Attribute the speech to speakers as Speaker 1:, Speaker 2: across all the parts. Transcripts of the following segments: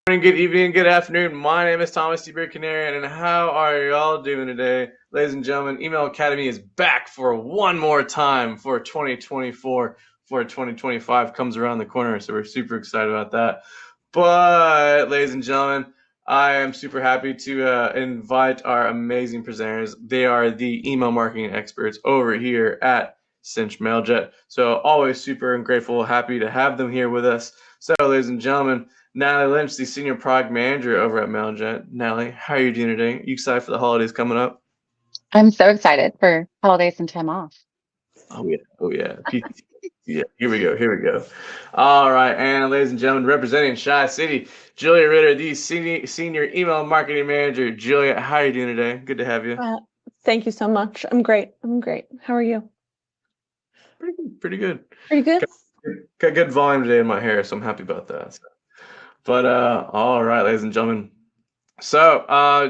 Speaker 1: Good evening, good afternoon. My name is Thomas D. Canarian, and how are y'all doing today? Ladies and gentlemen, Email Academy is back for one more time for 2024, before 2025 comes around the corner, so we're super excited about that. But, ladies and gentlemen, I am super happy to invite our amazing presenters. They are the email marketing experts over here at Cinch Mailjet. So, always super and grateful, happy to have them here with us. So, ladies and gentlemen, Natalie Lynch, the Senior Product Manager over at Mailjet. Natalie, how are you doing today? Are you excited for the holidays coming up?
Speaker 2: I'm so excited for holidays and time off.
Speaker 1: Oh yeah, oh yeah. Yeah, here we go, here we go. All right, and ladies and gentlemen, representing Shy City, Julia Ritter, the Senior Email Marketing Manager. Julia, how are you doing today? Good to have you.
Speaker 3: Thank you so much. I'm great. How are you?
Speaker 1: Pretty good, pretty good.
Speaker 3: Pretty good.
Speaker 1: Got good volume today in my hair, so I'm happy about that. But all right, ladies and gentlemen. So,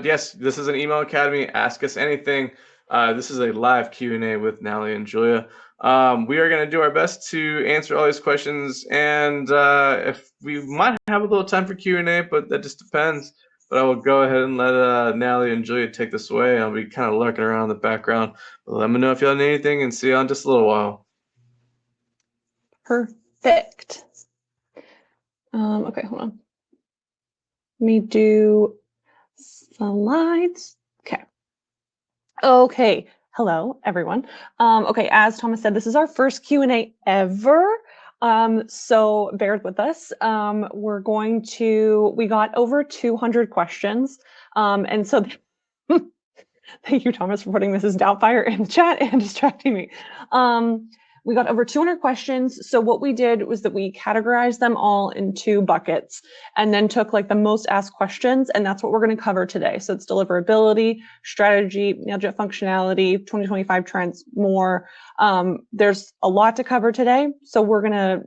Speaker 1: yes, this is an Email Academy. Ask us anything. This is a live Q&A with Natalie and Julia. We are going to do our best to answer all these questions, and if we might have a little time for Q&A, but that just depends. But I will go ahead and let Natalie and Julia take this away. I'll be kind of lurking around in the background. But let me know if y'all need anything, and see you in just a little while.
Speaker 3: Perfect. Okay, hold on. Let me do slides. Okay. Hello, everyone. Okay, as Thomas said, this is our first Q&A ever. So bear with us. We got over 200 questions. And so thank you, Thomas, for putting Mrs. Doubtfire in the chat and distracting me. We got over 200 questions. So what we did was that we categorized them all in two buckets and then took like the most asked questions. And that's what we're going to cover today. So it's deliverability, strategy, Mailjet functionality, 2025 trends, more. There's a lot to cover today. So we're going to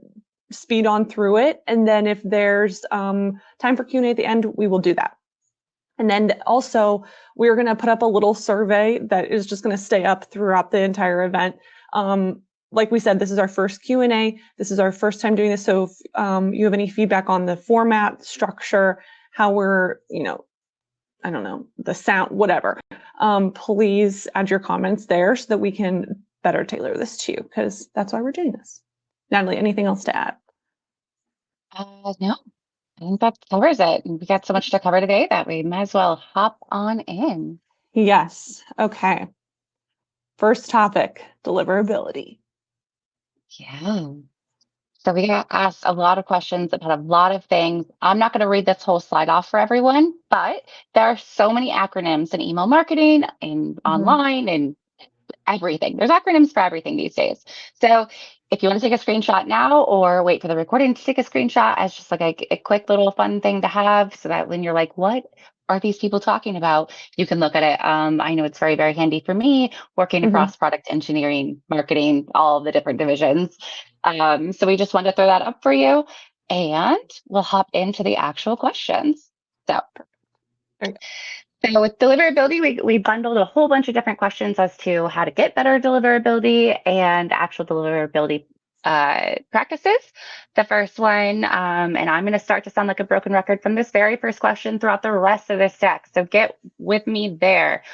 Speaker 3: speed on through it. And then if there's time for Q&A at the end, we will do that. And then also we're going to put up a little survey that is just going to stay up throughout the entire event. Like we said, this is our first Q&A. This is our first time doing this. So if you have any feedback on the format, structure, how we're, I don't know, the sound, whatever, please add your comments there so that we can better tailor this to you, because that's why we're doing this. Natalie, anything else to add?
Speaker 2: No, I think that covers it. We got so much to cover today that we might as well hop on in.
Speaker 3: Yes. Okay. First topic, deliverability.
Speaker 2: Yeah. So we got asked a lot of questions about a lot of things. I'm not going to read this whole slide off for everyone, but there are so many acronyms in email marketing and online and everything. There's acronyms for everything these days. So if you want to take a screenshot now or wait for the recording to take a screenshot as just like a quick little fun thing to have so that when you're like, what are these people talking about? You can look at it. I know it's very, very handy for me working across product engineering, marketing, all of the different divisions. So we just wanted to throw that up for you and we'll hop into the actual questions. So with deliverability, we bundled a whole bunch of different questions as to how to get better deliverability and actual deliverability practices. The first one, and I'm going to start to sound like a broken record from this very first question throughout the rest of this deck. So get with me there.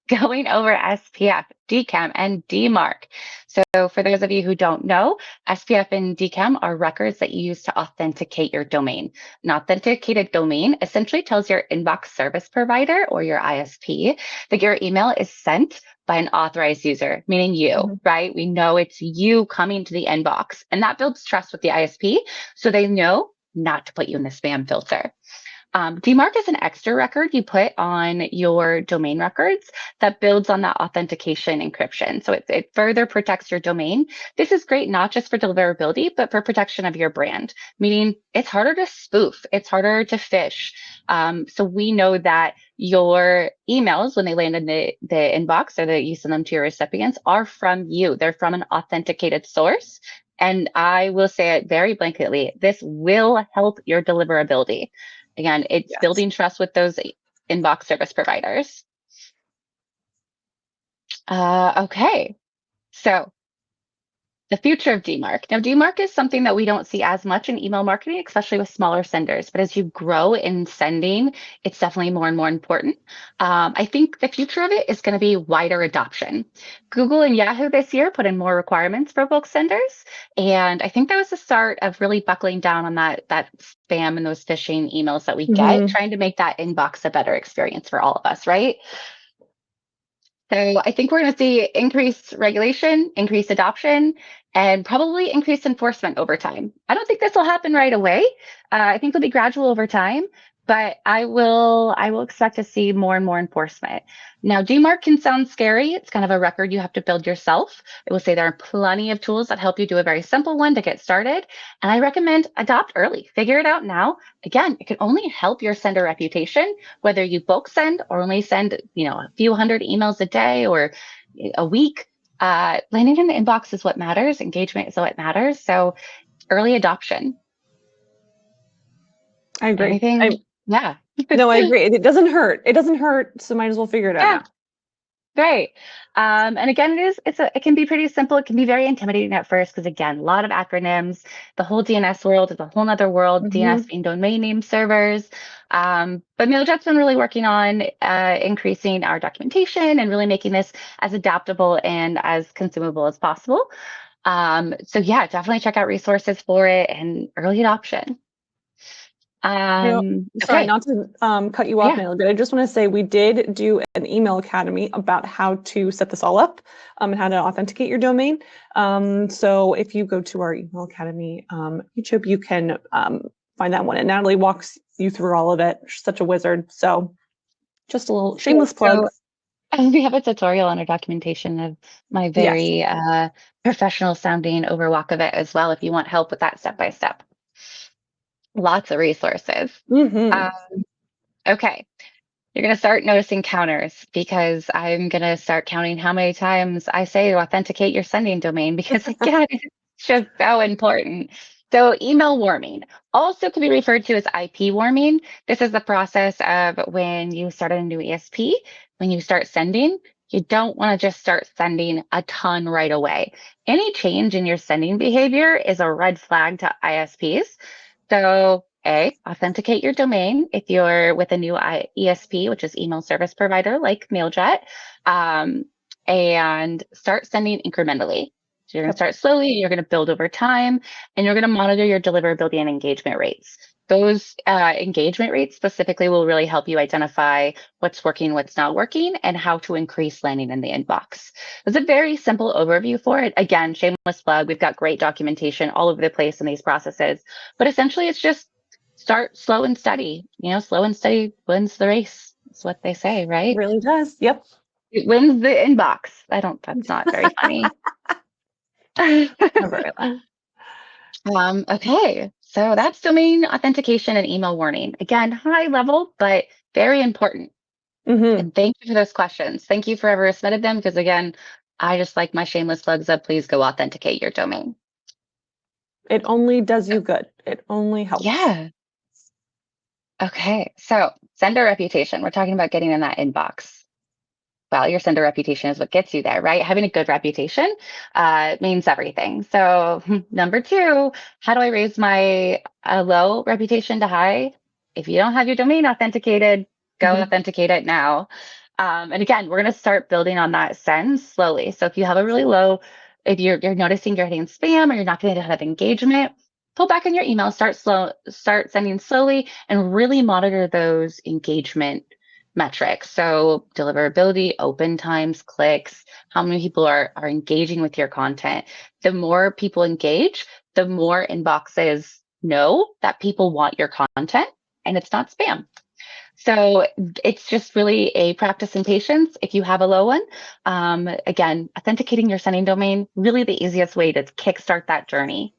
Speaker 2: Going over SPF, DKIM, and DMARC. So for those of you who don't know, SPF and DKIM are records that you use to authenticate your domain. An authenticated domain essentially tells your inbox service provider or your ISP that your email is sent by an authorized user, meaning you, right? We know it's you coming to the inbox, and that builds trust with the ISP so they know not to put you in the spam filter. DMARC is an extra record you put on your domain records that builds on that authentication encryption. So it further protects your domain. This is great not just for deliverability, but for protection of your brand, meaning it's harder to spoof, it's harder to phish. So we know that your emails, when they land in the inbox or that you send them to your recipients, are from you. They're from an authenticated source. And I will say it very blanketly, this will help your deliverability. Again, it's building trust with those inbox service providers. Okay, so The future of DMARC. Now, DMARC is something that we don't see as much in email marketing, especially with smaller senders. But as you grow in sending, it's definitely more and more important. I think the future of it is going to be wider adoption. Google and Yahoo this year put in more requirements for bulk senders. And I think that was the start of really buckling down on that spam and those phishing emails that we get, trying to make that inbox a better experience for all of us, right? So I think we're going to see increased regulation, increased adoption, and probably increased enforcement over time. I don't think this will happen right away. I think it'll be gradual over time, but I will expect to see more and more enforcement. Now, DMARC can sound scary. It's kind of a record you have to build yourself. I will say there are plenty of tools that help you do a very simple one to get started. And I recommend adopt early. Figure it out now. Again, it can only help your sender reputation, whether you bulk send or only send, a few hundred emails a day or a week. Landing in the inbox is what matters. Engagement is what matters. So early adoption.
Speaker 3: I agree.
Speaker 2: Anything? Yeah.
Speaker 3: No, I agree. It doesn't hurt. It doesn't hurt. So might as well figure it out now.
Speaker 2: Right. And again, it can be pretty simple. It can be very intimidating at first because, again, a lot of acronyms. The whole DNS world is a whole nother world. DNS being domain name servers. But Mailjet's been really working on increasing our documentation and really making this as adaptable and as consumable as possible. So yeah, definitely check out resources for it and early adoption.
Speaker 3: Sorry, not to cut you off, Mailjet, but I just want to say we did do an email academy about how to set this all up and how to authenticate your domain. So if you go to our email academy YouTube, you can find that one. And Natalie walks you through all of it. She's such a wizard. So just a little shameless plug.
Speaker 2: And we have a tutorial on our documentation of my very professional sounding overwalk of it as well, if you want help with that step by step. Lots of resources. Okay. You're going to start noticing counters because I'm going to start counting how many times I say to authenticate your sending domain because, again, it's just so important. So email warming also can be referred to as IP warming. This is the process of when you start a new ESP, when you start sending, you don't want to just start sending a ton right away. Any change in your sending behavior is a red flag to ISPs. So authenticate your domain if you're with a new ESP, which is email service provider like Mailjet, and start sending incrementally. So you're going to start slowly, you're going to build over time, and you're going to monitor your deliverability and engagement rates. Those engagement rates specifically will really help you identify what's working, what's not working, and how to increase landing in the inbox. There's a very simple overview for it. Again, shameless plug, we've got great documentation all over the place in these processes, but essentially it's just start slow and steady. Slow and steady wins the race. That's what they say, right?
Speaker 3: It really does. Yep.
Speaker 2: It wins the inbox. That's not very funny. Okay, so that's domain authentication and email warning. Again, high level, but very important. And thank you for those questions. Thank you for whoever submitted them, because again, I just like my shameless plugs up. Please go authenticate your domain.
Speaker 3: It only does you good. It only helps.
Speaker 2: Yeah. Okay, so sender reputation. We're talking about getting in that inbox. Well, your sender reputation is what gets you there, right? Having a good reputation means everything. So number 2, how do I raise my low reputation to high? If you don't have your domain authenticated, go authenticate it now. And again, we're going to start building on that send slowly. So if you have a really low, if you're noticing you're hitting spam or you're not getting a ton of engagement, pull back on your email, start sending slowly, and really monitor those engagement metrics. So deliverability, open times, clicks, how many people are engaging with your content. The more people engage, the more inboxes know that people want your content and it's not spam. So it's just really a practice in patience if you have a low one. Again, authenticating your sending domain, really the easiest way to kickstart that journey.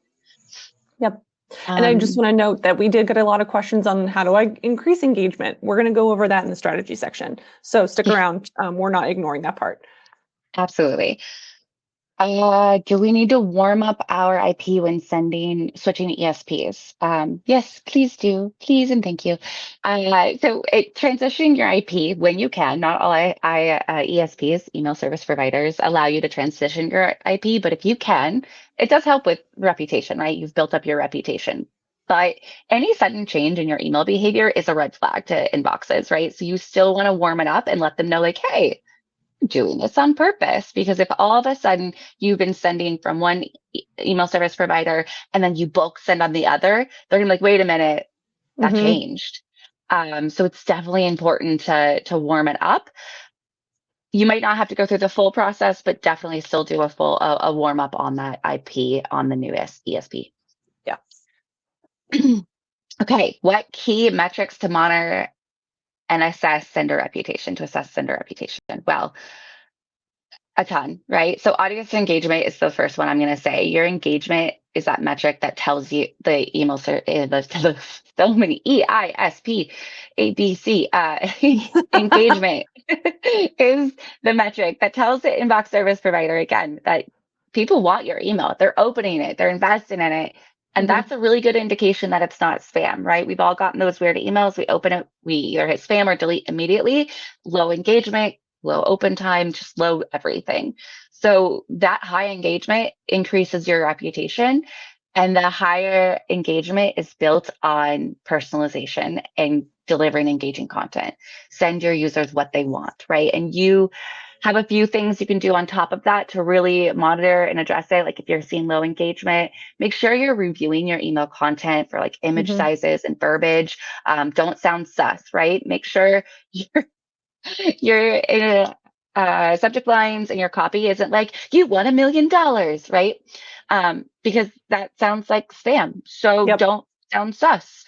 Speaker 3: Yep. And I just want to note that we did get a lot of questions on how do I increase engagement. We're going to go over that in the strategy section. So stick around. We're not ignoring that part.
Speaker 2: Absolutely. Do we need to warm up our IP when switching to ESPs? Yes, please do. Please and thank you. Transitioning your IP when you can. Not all ESPs, email service providers, allow you to transition your IP, but if you can, it does help with reputation, right? You've built up your reputation. But any sudden change in your email behavior is a red flag to inboxes, right? So you still want to warm it up and let them know, like, hey, doing this on purpose, because if all of a sudden you've been sending from one email service provider and then you bulk send on the other, they're gonna be like, wait a minute, that
Speaker 3: Mm-hmm.
Speaker 2: changed. So it's definitely important to warm it up. You might not have to go through the full process, but definitely still do a warm up on that IP on the new ESP.
Speaker 3: Yeah.
Speaker 2: Okay, what key metrics to monitor and assess sender reputation, to assess sender reputation? Well, a ton, right? So audience engagement is the first one I'm going to say. Your engagement is that metric that tells you the email so many EISP, ABC engagement is the metric that tells the inbox service provider again that people want your email. They're opening it, they're investing in it. And that's a really good indication that it's not spam, right? We've all gotten those weird emails. We open it, we either hit spam or delete immediately. Low engagement, low open time, just low everything. So that high engagement increases your reputation. And the higher engagement is built on personalization and delivering engaging content. Send your users what they want, right? And you have a few things you can do on top of that to really monitor and address it. Like if you're seeing low engagement, make sure you're reviewing your email content for like image sizes and verbiage. Don't sound sus, right? Make sure your subject lines and your copy isn't like, you won $1 million, right? Because that sounds like spam. So don't sound sus.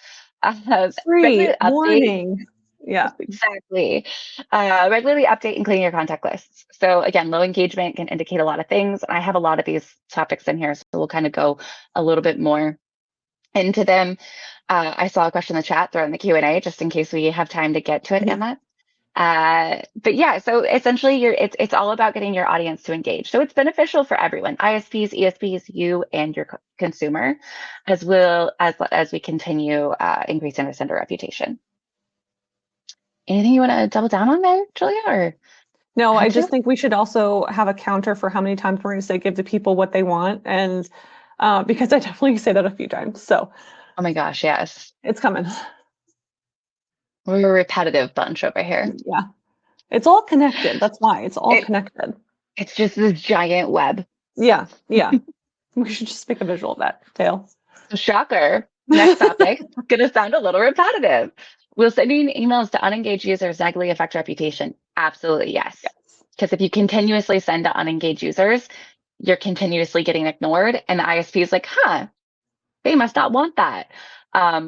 Speaker 3: Free
Speaker 2: Regular update.
Speaker 3: warning. Yeah.
Speaker 2: Exactly. Regularly update and clean your contact lists. So again, low engagement can indicate a lot of things. I have a lot of these topics in here, so we'll kind of go a little bit more into them. I saw a question in the chat, throw in the Q&A just in case we have time to get to it, Emma. But yeah, so essentially it's all about getting your audience to engage. So it's beneficial for everyone, ISPs, ESPs, you and your consumer, as well as we continue increasing our sender reputation. Anything you want to double down on there, Julia? Or
Speaker 3: no, I just think we should also have a counter for how many times we're going to say give the people what they want, and because I definitely say that a few times. So,
Speaker 2: oh my gosh, yes,
Speaker 3: it's coming.
Speaker 2: We're a repetitive bunch over here.
Speaker 3: Yeah, it's all connected. That's why it's all connected.
Speaker 2: It's just this giant web.
Speaker 3: Yeah. We should just make a visual of that, Dale.
Speaker 2: Shocker. Next topic. Gonna sound a little repetitive. Will sending emails to unengaged users negatively affect reputation? Absolutely, yes. Because if you continuously send to unengaged users, you're continuously getting ignored, and the ISP is like, they must not want that,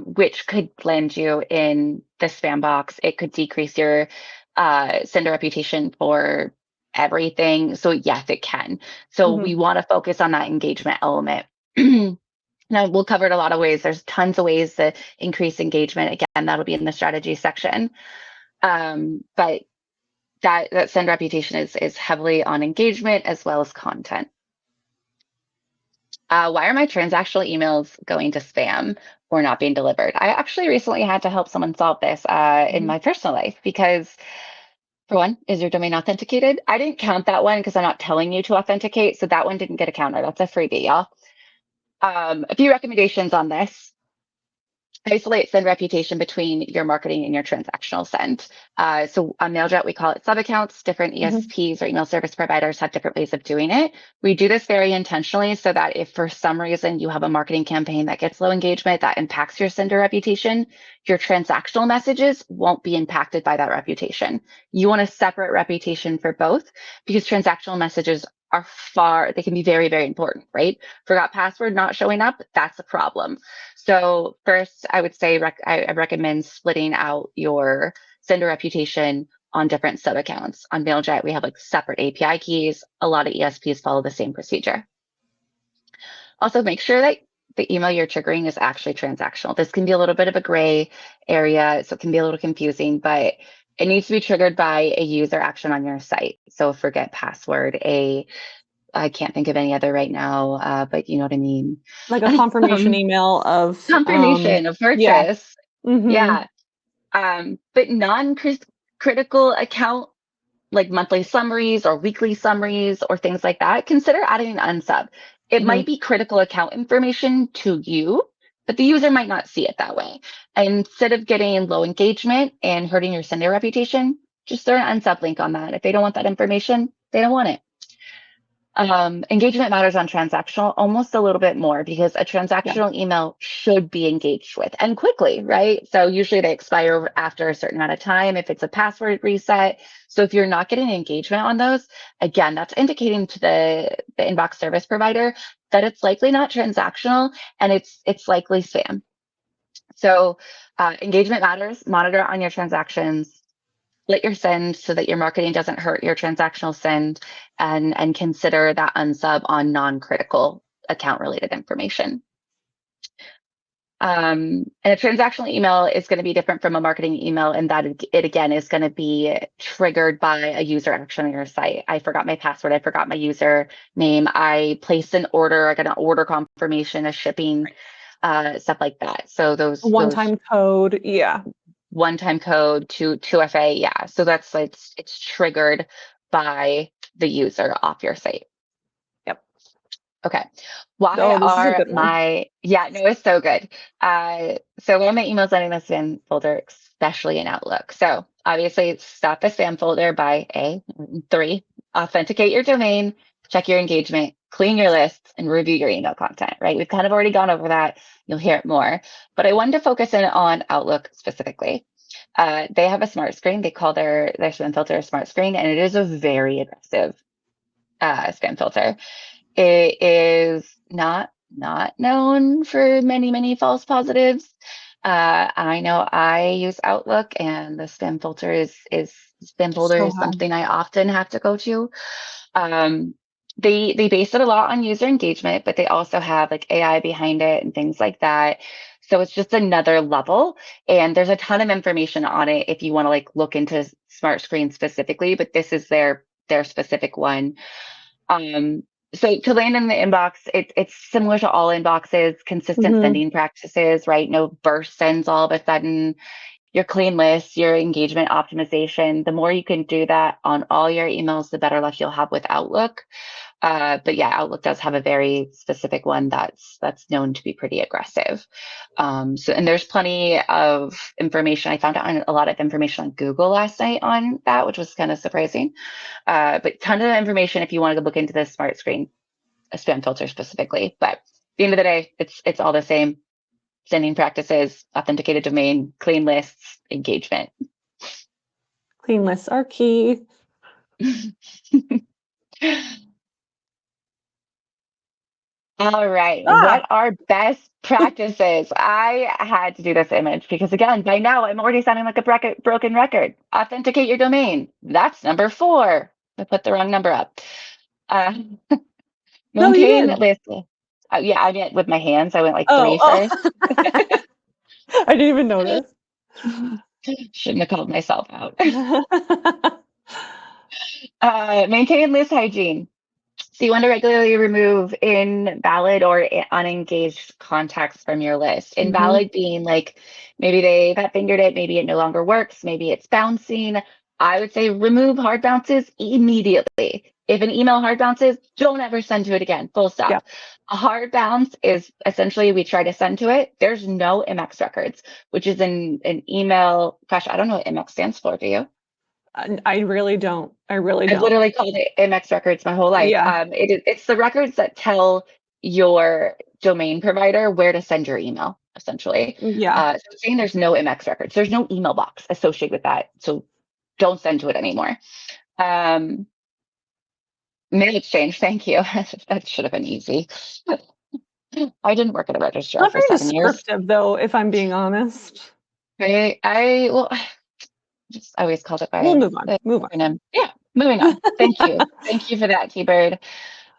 Speaker 2: which could land you in the spam box. It could decrease your sender reputation for everything. So yes, it can. So we want to focus on that engagement element. Now, we'll cover it a lot of ways. There's tons of ways to increase engagement. Again, that'll be in the strategy section. But that send reputation is heavily on engagement as well as content. Why are my transactional emails going to spam or not being delivered? I actually recently had to help someone solve this in my personal life because, for one, is your domain authenticated? I didn't count that one because I'm not telling you to authenticate. So that one didn't get a counter. That's a freebie, y'all. A few recommendations on this. Isolate send reputation between your marketing and your transactional send. So on Mailjet, we call it sub-accounts. Different ESPs or email service providers have different ways of doing it. We do this very intentionally so that if for some reason you have a marketing campaign that gets low engagement, that impacts your sender reputation, your transactional messages won't be impacted by that reputation. You want a separate reputation for both because transactional messages they can be very, very important, right? Forgot password not showing up, that's a problem. So first, I would say I recommend splitting out your sender reputation on different sub accounts. On Mailjet, we have like separate API keys. A lot of ESPs follow the same procedure. Also, make sure that the email you're triggering is actually transactional. This can be a little bit of a gray area, so it can be a little confusing, but it needs to be triggered by a user action on your site. So forget password, a I can't think of any other right now, but you know what I mean.
Speaker 3: Like a confirmation email of
Speaker 2: Confirmation of
Speaker 3: yeah.
Speaker 2: purchase. Yeah. But non-critical account, like monthly summaries or weekly summaries or things like that, consider adding an unsub. It might be critical account information to you, but the user might not see it that way. And instead of getting low engagement and hurting your sender reputation, just throw an unsub link on that. If they don't want that information, they don't want it. Engagement matters on transactional almost a little bit more because a transactional email should be engaged with and quickly, right? So usually they expire after a certain amount of time if it's a password reset. So if you're not getting engagement on those, again, that's indicating to the inbox service provider that it's likely not transactional and it's likely spam. So engagement matters. Monitor on your transactions. Split your send so that your marketing doesn't hurt your transactional send, and consider that unsub on non-critical account related information. And a transactional email is going to be different from a marketing email in that it again is going to be triggered by a user action on your site. I forgot my password. I forgot my user name. I placed an order. I got an order confirmation, a shipping, stuff like that. So those
Speaker 3: one-time code. Yeah.
Speaker 2: One-time code to 2FA. Yeah. So that's it's triggered by the user off your site.
Speaker 3: Yep.
Speaker 2: Okay. Why
Speaker 3: this is a
Speaker 2: are
Speaker 3: good one.
Speaker 2: no, it's so good. So why are my emails ending in the spam folder, especially in Outlook? So obviously stop the spam folder by 3, authenticate your domain, check your engagement, clean your lists, and review your email content, right? We've kind of already gone over that. You'll hear it more, but I wanted to focus in on Outlook specifically. They have a smart screen. They call their spam filter a smart screen, and it is a very aggressive spam filter. It is not known for many false positives. I know I use Outlook, and the spam filter is spam folder
Speaker 3: So
Speaker 2: is something I often have to go to. They base it a lot on user engagement, but they also have like AI behind it and things like that. So it's just another level, and there's a ton of information on it if you want to like look into Smart Screen specifically, but this is their specific one. So to land in the inbox, it's similar to all inboxes, consistent sending practices, right? No burst sends all of a sudden. Your clean lists, your engagement optimization. The more you can do that on all your emails, the better luck you'll have with Outlook. But yeah, Outlook does have a very specific one that's known to be pretty aggressive. And there's plenty of information. I found out a lot of information on Google last night on that, which was kind of surprising. But ton of information if you want to look into this smart screen, a spam filter specifically. But at the end of the day, it's all the same. Sending practices, authenticated domain, clean lists, engagement.
Speaker 3: Clean lists are key.
Speaker 2: All right. What are best practices? I had to do this image because, again, by now I'm already sounding like a broken record. Authenticate your domain. That's number 4. I put the wrong number up.
Speaker 3: No, you
Speaker 2: Maintain
Speaker 3: did.
Speaker 2: list. Yeah, I meant with my hands. I went like 3 first.
Speaker 3: I didn't even notice.
Speaker 2: Shouldn't have called myself out. Maintain list hygiene. So you want to regularly remove invalid or unengaged contacts from your list. Invalid being like maybe they fat fingered it, maybe it no longer works, maybe it's bouncing. I would say remove hard bounces immediately. If an email hard bounces, don't ever send to it again. Full stop.
Speaker 3: Yeah.
Speaker 2: A hard bounce is essentially we try to send to it. There's no MX records, which is an email. Gosh, I don't know what MX stands for. Do you?
Speaker 3: I really don't.
Speaker 2: I've literally called it MX records my whole life.
Speaker 3: Yeah.
Speaker 2: It's the records that tell your domain provider where to send your email, essentially.
Speaker 3: Yeah.
Speaker 2: So saying there's no MX records, there's no email box associated with that. So don't send to it anymore. Mail exchange, thank you. That should have been easy. I didn't work at a registrar
Speaker 3: Not
Speaker 2: for
Speaker 3: very
Speaker 2: 7 years.
Speaker 3: descriptive, though, if I'm being honest.
Speaker 2: I always called it by
Speaker 3: We'll move on.
Speaker 2: Yeah, moving on. Thank you. Thank you for that, T-Bird.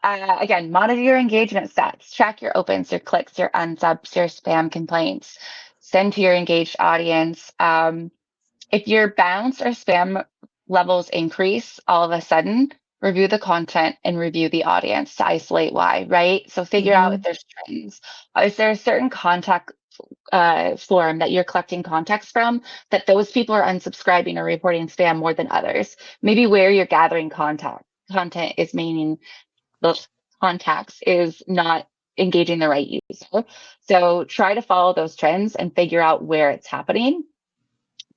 Speaker 2: Again, monitor your engagement stats, track your opens, your clicks, your unsubs, your spam complaints, send to your engaged audience. If your bounce or spam levels increase all of a sudden, review the content, and review the audience to isolate why, right? So figure out if there's trends. Is there a certain contact forum that you're collecting context from that those people are unsubscribing or reporting spam more than others? Maybe where you're gathering content is meaning those contacts is not engaging the right user. So try to follow those trends and figure out where it's happening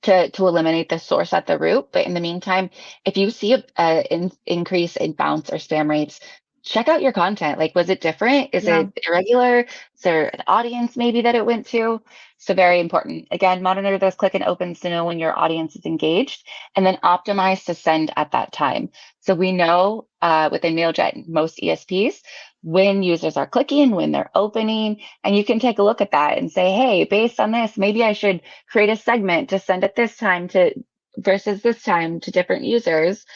Speaker 2: to eliminate the source at the root. But in the meantime, if you see a increase in bounce or spam rates, check out your content. Like, was it different? Is it irregular? Is there an audience maybe that it went to? So very important. Again, monitor those click and opens to know when your audience is engaged, and then optimize to send at that time. So we know within Mailjet, most ESPs, when users are clicking, when they're opening, and you can take a look at that and say, hey, based on this, maybe I should create a segment to send at this time to versus this time to different users,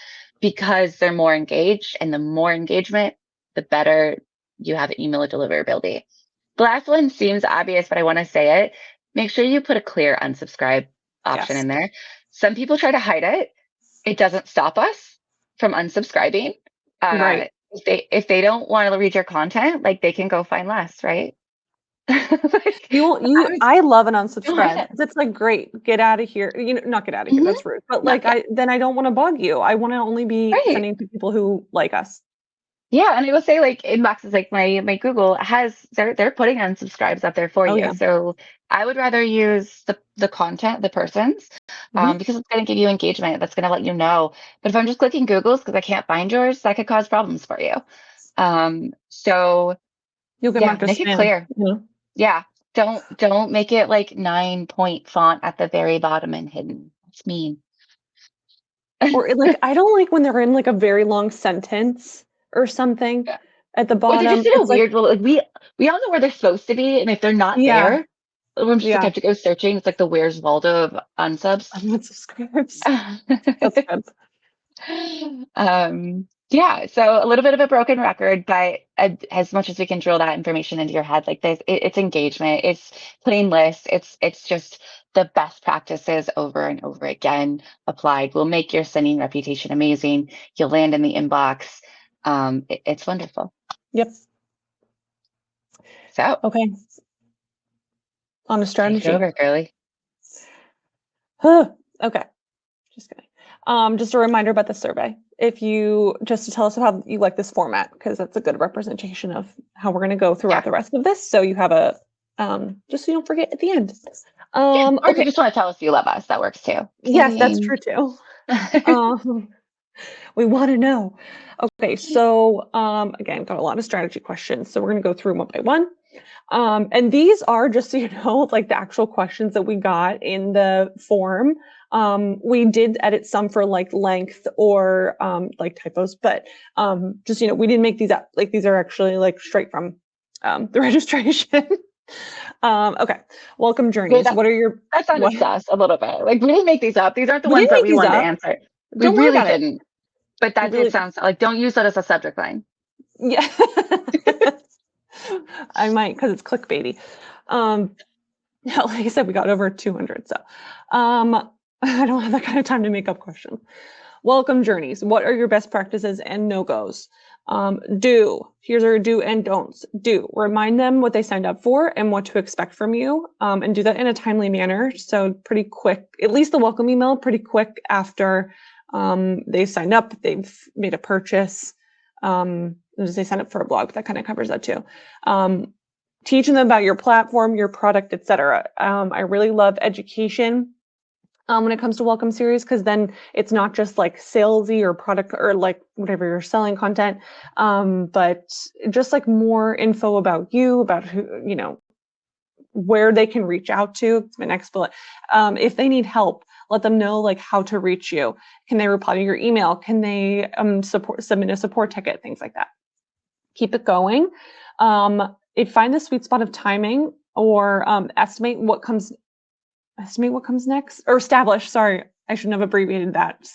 Speaker 2: because they're more engaged, and the more engagement, the better you have email deliverability. The last one seems obvious, but I want to say it. Make sure you put a clear unsubscribe option in there. Some people try to hide it. It doesn't stop us from unsubscribing.
Speaker 3: Right.
Speaker 2: If they don't want to read your content, like, they can go find less, right?
Speaker 3: I love an unsubscribe. It's like, great, get out of here. Not get out of here. That's rude. But like, I don't want to bug you. I want to only be sending to people who like us.
Speaker 2: Yeah, and I will say, like, inboxes, like my Google has, they're putting unsubscribes up there for you.
Speaker 3: Yeah.
Speaker 2: So I would rather use the content, the persons, because it's going to give you engagement. That's going to let you know. But if I'm just clicking Google's because I can't find yours, that could cause problems for you. So
Speaker 3: you'll get marked as
Speaker 2: make
Speaker 3: spam.
Speaker 2: it clear. Yeah, don't make it like 9-point font at the very bottom and hidden. It's mean.
Speaker 3: Or like, I don't like when they're in like a very long sentence or something at the bottom.
Speaker 2: Well, they just weird. Well, like, we all know where they're supposed to be, and if they're not there, I'm just have to go searching. It's like the Where's Waldo of unsubs.
Speaker 3: Unsubscribes. That's good.
Speaker 2: Yeah, so a little bit of a broken record, but as much as we can drill that information into your head, like this, it's engagement, it's putting lists, it's just the best practices over and over again applied will make your sending reputation amazing. You'll land in the inbox. It's wonderful.
Speaker 3: Yep.
Speaker 2: So
Speaker 3: okay, on a strategy.
Speaker 2: Take it over, girly.
Speaker 3: Okay, just kidding. Just a reminder about the survey. If you just to tell us how you like this format, because that's a good representation of how we're going to go throughout the rest of this. So you have a just so you don't forget at the end.
Speaker 2: Or if you just want to tell us you love us, that works too.
Speaker 3: Yes, that's true too. We want to know. Okay, so again, got a lot of strategy questions. So we're going to go through one by one. And these are, just so you know, like the actual questions that we got in the form. We did edit some for like length or like typos, but just, we didn't make these up. Like, these are actually like straight from the registration. Okay, welcome journeys. What are your?
Speaker 2: That sounded sus a little bit. Like, we didn't make these up. These aren't the
Speaker 3: We
Speaker 2: ones that we wanted
Speaker 3: up.
Speaker 2: to answer.
Speaker 3: Don't
Speaker 2: we really
Speaker 3: worry about
Speaker 2: didn't.
Speaker 3: it.
Speaker 2: But that did sound like, don't use that as a subject line.
Speaker 3: Yeah. I might, because it's clickbaity. Like I said, we got over 200. So I don't have that kind of time to make up questions. Welcome journeys. What are your best practices and no-goes? Here's our do and don'ts. Do, remind them what they signed up for and what to expect from you, and do that in a timely manner. So pretty quick, at least the welcome email, pretty quick after they signed up, they've made a purchase. They sign up for a blog, but that kind of covers that too. Teaching them about your platform, your product, etc. I really love education when it comes to welcome series, because then it's not just like salesy or product or like whatever you're selling content, but just like more info about you, about who, where they can reach out to. It's my next bullet. If they need help, let them know like how to reach you. Can they reply to your email? Can they submit a support ticket? Things like that. Keep it going. Find the sweet spot of timing, or estimate what comes next, or establish. Sorry, I shouldn't have abbreviated that.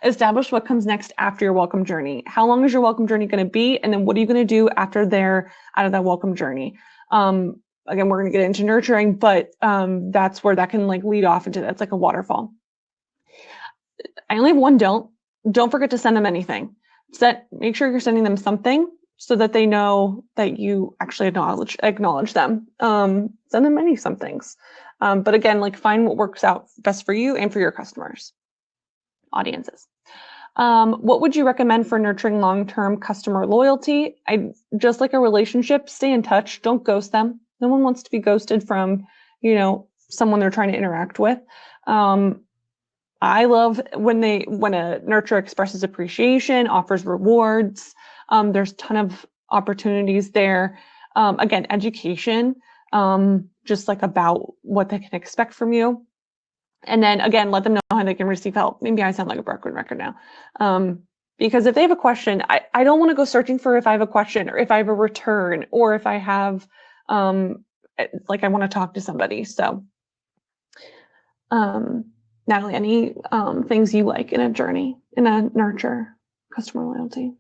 Speaker 3: Establish what comes next after your welcome journey. How long is your welcome journey going to be? And then what are you going to do after they're out of that welcome journey? Again, we're going to get into nurturing, but that's where that can like lead off into, that's like a waterfall. I only have one don't. Don't forget to send them anything. make sure you're sending them something so that they know that you actually acknowledge them. Send them many somethings. But again, like find what works out best for you and for your customers, audiences. What would you recommend for nurturing long-term customer loyalty? Just like a relationship, stay in touch. Don't ghost them. No one wants to be ghosted from, someone they're trying to interact with. I love when a nurturer expresses appreciation, offers rewards. There's a ton of opportunities there. Again, education, just like about what they can expect from you. And then again, let them know how they can receive help. Maybe I sound like a broken record now. Because if they have a question, I don't want to go searching for if I have a question or if I have a return or if I have, like I want to talk to somebody. So, Natalie, any things you like in a nurture customer loyalty?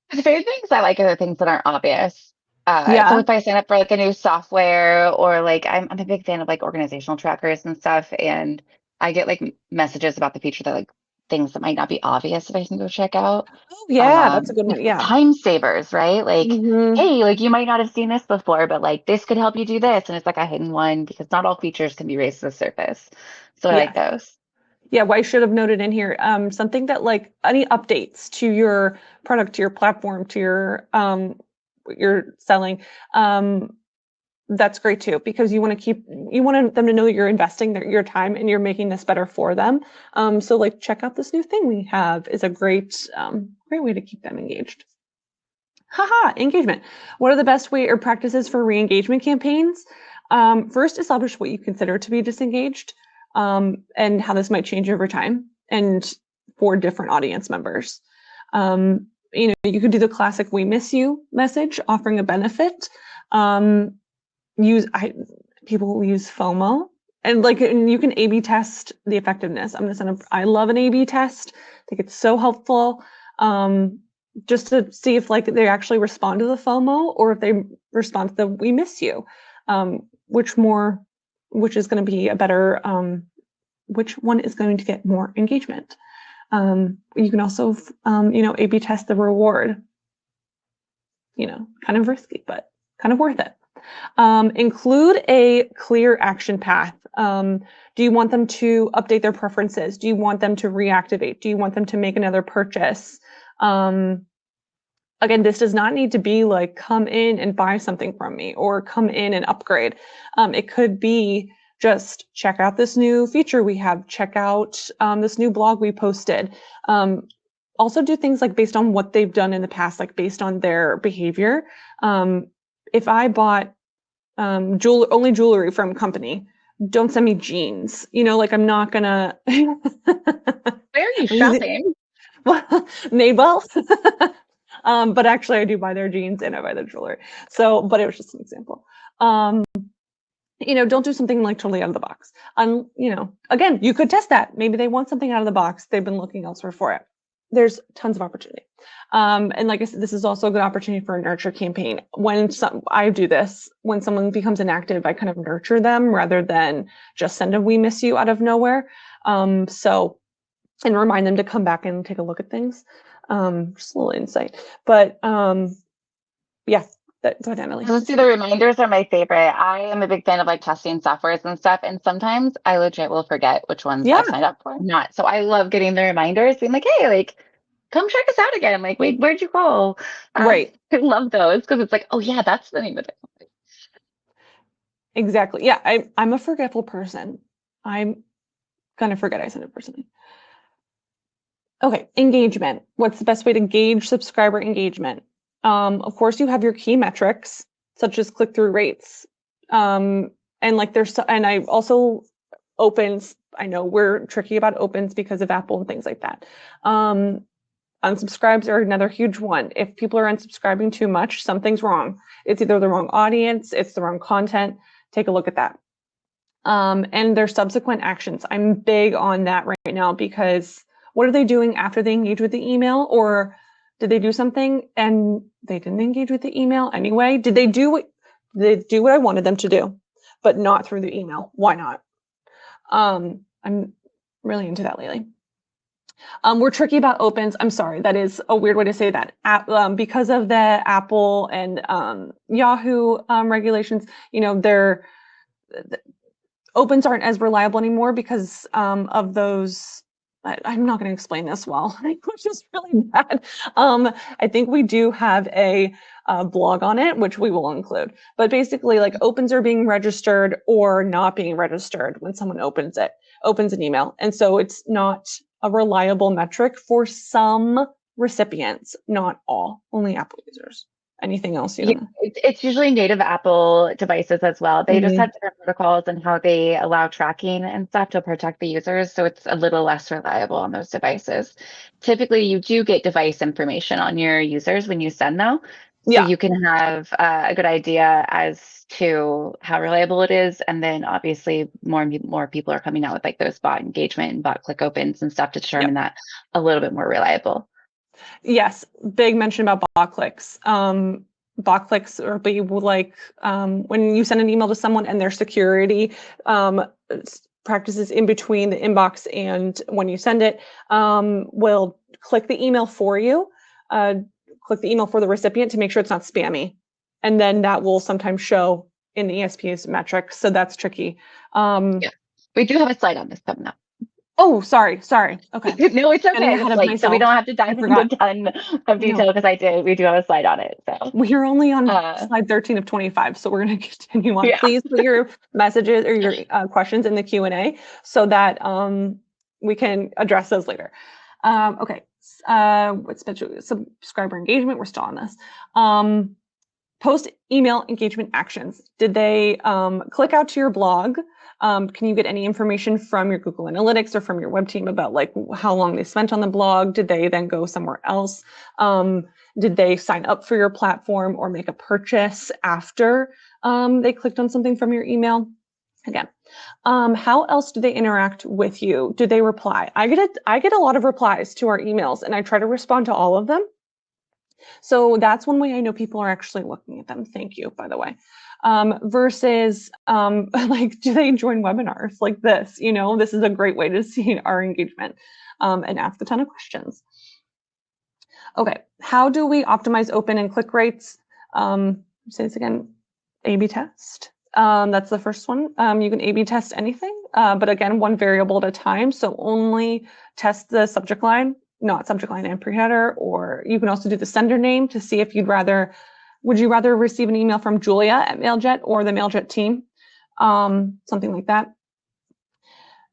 Speaker 2: The favorite things I like are the things that aren't obvious.
Speaker 3: Yeah.
Speaker 2: So if I sign up for like a new software or like I'm a big fan of like organizational trackers and stuff, and I get like messages about the feature that like things that might not be obvious that I can go check out.
Speaker 3: Oh, yeah, that's a good
Speaker 2: Like
Speaker 3: one. Yeah.
Speaker 2: time savers, right? Like,
Speaker 3: Mhm.
Speaker 2: hey, like you might not have seen this before, but like this could help you do this, and it's like a hidden one because not all features can be raised to the surface. So I like those.
Speaker 3: Yeah, well, I should have noted in here something that like any updates to your product, to your platform, to your what you're selling. That's great too, because you want them to know that you're investing your time and you're making this better for them. So like check out this new thing we have is a great way to keep them engaged. Haha, engagement. What are the best way or practices for re-engagement campaigns? First, establish what you consider to be disengaged, and how this might change over time and for different audience members. You could do the classic "We miss you" message, offering a benefit. People use FOMO, and you can A/B test the effectiveness. I love an A/B test. I think it's so helpful. Just to see if like they actually respond to the FOMO or if they respond to the "We miss you," which is going to be a better, which one is going to get more engagement. You can also, A/B test the reward. Kind of risky, but kind of worth it. Include a clear action path. Do you want them to update their preferences? Do you want them to reactivate? Do you want them to make another purchase? Again, this does not need to be like come in and buy something from me or come in and upgrade. It could be just check out this new feature we have, check out this new blog we posted. Also do things like based on what they've done in the past, like based on their behavior. If I bought only jewelry from company, don't send me jeans. Like I'm not gonna.
Speaker 2: Where are you shopping?
Speaker 3: Madewell. But actually I do buy their jeans and I buy their jewelry. So, but it was just an example. Don't do something like totally out of the box. Again, you could test that. Maybe they want something out of the box. They've been looking elsewhere for it. There's tons of opportunity. And like I said, this is also a good opportunity for a nurture campaign. I do this, when someone becomes inactive, I kind of nurture them rather than just send a "We miss you" out of nowhere. And remind them to come back and take a look at things. Just a little insight. But yeah, go ahead, Emily.
Speaker 2: Let's see, the reminders are my favorite. I am a big fan of like testing softwares and stuff. And sometimes I legit will forget which ones I've signed up for. Not. So I love getting the reminders, being like, hey, like, come check us out again. Like, wait, where'd you go?
Speaker 3: Right.
Speaker 2: I love those because it's like, oh yeah, that's the name of it.
Speaker 3: Exactly. Yeah, I'm a forgetful person. I'm gonna forget I sent it personally. Okay, engagement. What's the best way to gauge subscriber engagement? Of course, you have your key metrics, such as click-through rates. And I also opens. I know we're tricky about opens because of Apple and things like that. Unsubscribes are another huge one. If people are unsubscribing too much, something's wrong. It's either the wrong audience, it's the wrong content. Take a look at that. And their subsequent actions. I'm big on that right now because what are they doing after they engage with the email? Or did they do something and they didn't engage with the email anyway? Did they do what I wanted them to do, but not through the email? Why not? I'm really into that lately. We're tricky about opens. I'm sorry, that is a weird way to say that. Because of the Apple and Yahoo regulations, they're opens aren't as reliable anymore because of those. I'm not going to explain this well, which is really bad. I think we do have a blog on it, which we will include. But basically, like opens are being registered or not being registered when someone opens an email. And so it's not a reliable metric for some recipients, not all, only Apple users. Anything else you
Speaker 2: Yeah, it's usually native Apple devices as well. They just have different protocols and how they allow tracking and stuff to protect the users, so it's a little less reliable on those devices. Typically, you do get device information on your users when you send though, so
Speaker 3: Yeah.
Speaker 2: you can have a good idea as to how reliable it is. And then obviously more people are coming out with like those bot engagement and bot click opens and stuff to determine that a little bit more reliable.
Speaker 3: Yes, big mention about bot clicks. Bot clicks or be like when you send an email to someone and their security practices in between the inbox and when you send it will click the email for you, click the email for the recipient to make sure it's not spammy. And then that will sometimes show in the ESP's metrics. So that's tricky.
Speaker 2: Yeah, we do have a slide on this coming up.
Speaker 3: Oh, sorry. Okay.
Speaker 2: No, it's okay.
Speaker 3: Ahead of
Speaker 2: Like, so we don't have to dive into a ton of detail because we do have a slide on it. So
Speaker 3: we're only on slide 13 of 25, so we're going to continue on. Yeah. Please put your messages or your questions in the Q&A so that we can address those later. Okay. What's subscriber engagement? We're still on this. Post email engagement actions. Did they click out to your blog? Can you get any information from your Google Analytics or from your web team about like how long they spent on the blog? Did they then go somewhere else? Did they sign up for your platform or make a purchase after they clicked on something from your email? Again, how else do they interact with you? Do they reply? I get a lot of replies to our emails and I try to respond to all of them. So that's one way I know people are actually looking at them. Thank you, by the way. Versus like, do they join webinars like this? This is a great way to see our engagement and ask a ton of questions. Okay, how do we optimize open and click rates? Say this again, A/B test. That's the first one. You can A/B test anything, but again, one variable at a time. So only test the subject line, not subject line and pre-header, or you can also do the sender name to see if would you rather receive an email from Julia at Mailjet or the Mailjet team? Something like that.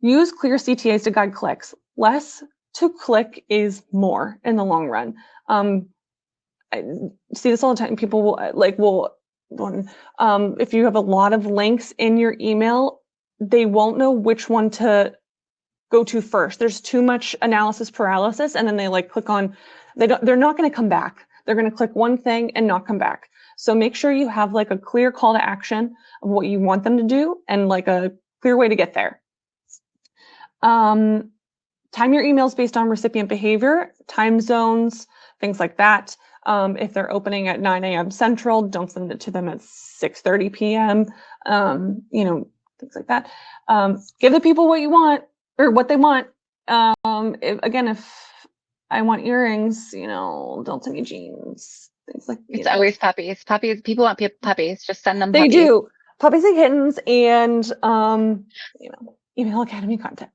Speaker 3: Use clear CTAs to guide clicks. Less to click is more in the long run. I see this all the time. People will if you have a lot of links in your email, they won't know which one to go to first. There's too much analysis paralysis, and then they click on. They're not going to come back. They're going to click one thing and not come back. So make sure you have a clear call to action of what you want them to do and a clear way to get there. Time your emails based on recipient behavior, time zones, things like that. If they're opening at 9 a.m. Central, don't send it to them at 6:30 p.m. Things like that. Give the people what you want or what they want. If I want earrings, don't send me jeans. Things like
Speaker 2: it's always puppies. Puppies. People want puppies. Just send them.
Speaker 3: They do puppies and kittens, and email academy content.